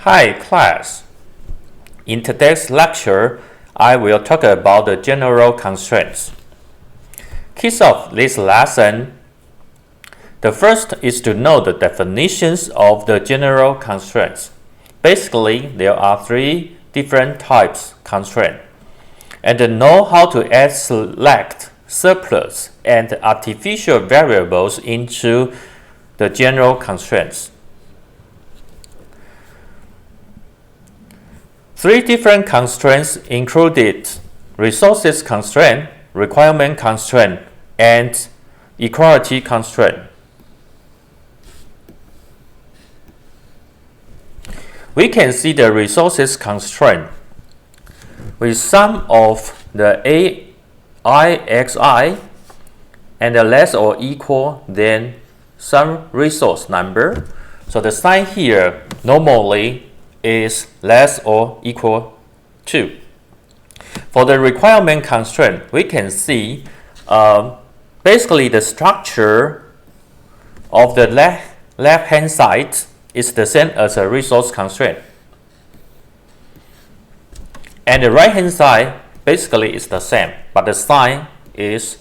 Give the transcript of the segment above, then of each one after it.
Hi class. In today's lecture, I will talk about the general constraints. Keys of this lesson. The first is to know the definitions of the general constraints. Basically, there are three different types of constraint. And to know how to add select, surplus, and artificial variables into the general constraints. Three different constraints included resources constraint, requirement constraint, and equality constraint. We can see the resources constraint with sum of the AIXI and less or equal than some resource number. So the sign here normally is less or equal to. For the requirement constraint, we can see basically the structure of the left-hand side is the same as a resource constraint. And the right-hand side basically is the same, but the sign is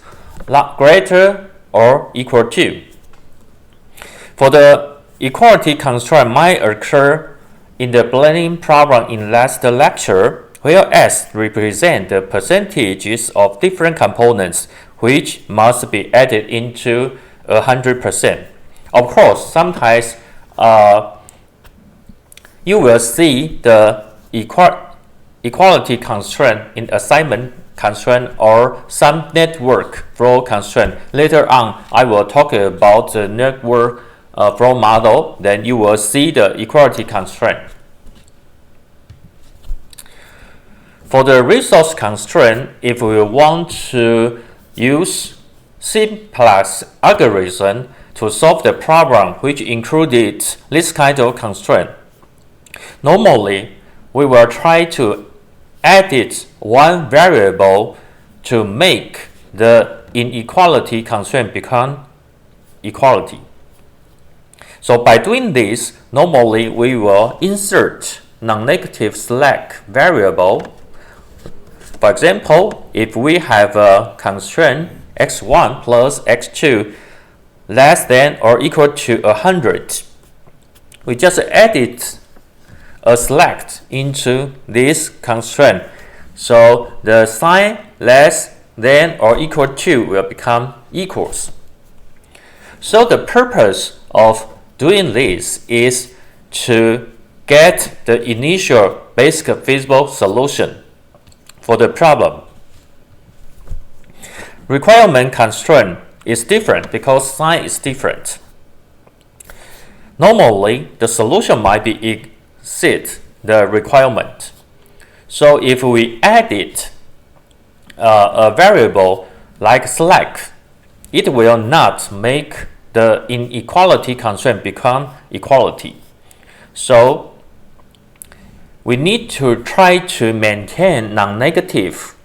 greater or equal to. For the equality constraint might occur in the blending problem in last lecture, where S represents the percentages of different components which must be added into 100%. Of course, sometimes you will see the equality constraint in assignment constraint or some network flow constraint. Later on, I will talk about the network flow model. Then you will see the equality constraint. For the resource constraint, if we want to use simplest algorithm to solve the problem which included this kind of constraint, normally we will try to edit one variable to make the inequality constraint become equality. So by doing this, normally we will insert non-negative slack variable. For example, if we have a constraint x1 plus x2 less than or equal to 100, we just edit a select into this constraint. So the sign less than or equal to will become equals. So the purpose of doing this is to get the initial basic feasible solution for the problem. Requirement constraint is different because sign is different. Normally, the solution might be exceed the requirement. So if we edit a variable like select, it will not make the inequality constraint become equality. So we need to try to maintain non-negative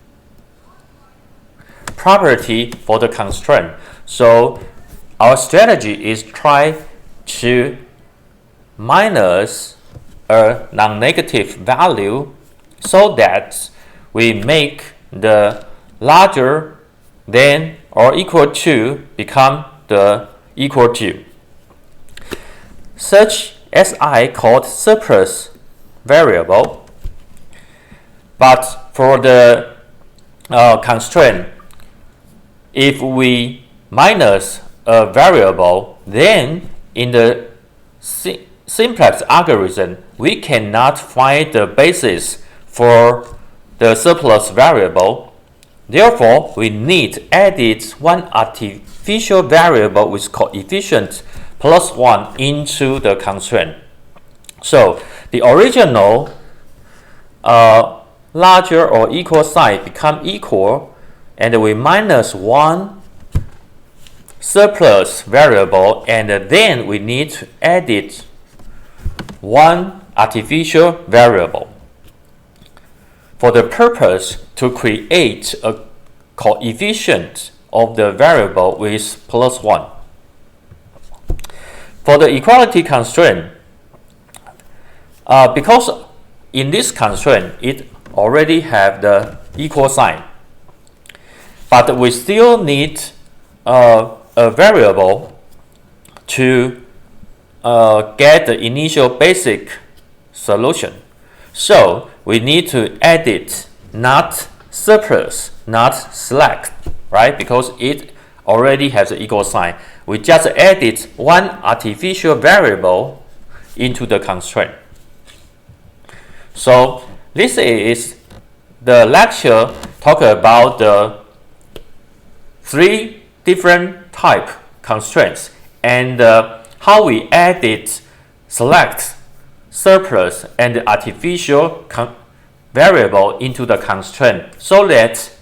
property for the constraint. So our strategy is try to minus a non-negative value so that we make the larger than or equal to become the equal to. Such SI called surplus variable. But for the constraint, if we minus a variable, then in the simplex algorithm, we cannot find the basis for the surplus variable. Therefore, we need to edit one artificial variable with coefficient plus 1 into the constraint. So the original larger or equal sign become equal, and we minus one surplus variable, and then we need to edit one artificial variable for the purpose to create a coefficient of the variable with plus 1. For the equality constraint, because in this constraint, it already have the equal sign, but we still need a variable to get the initial basic solution. So we need to edit not surplus, not select, right? Because it already has the equal sign. We just edit one artificial variable into the constraint. So this is the lecture talk about the 3 different type constraints and how we edit, select, surplus, and artificial variable into the constraint so that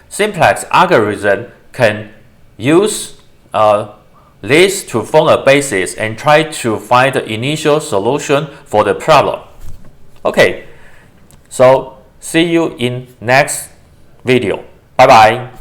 simplex algorithm can use this to form a basis and try to find the initial solution for the problem. Okay, so see you in next video. Bye bye.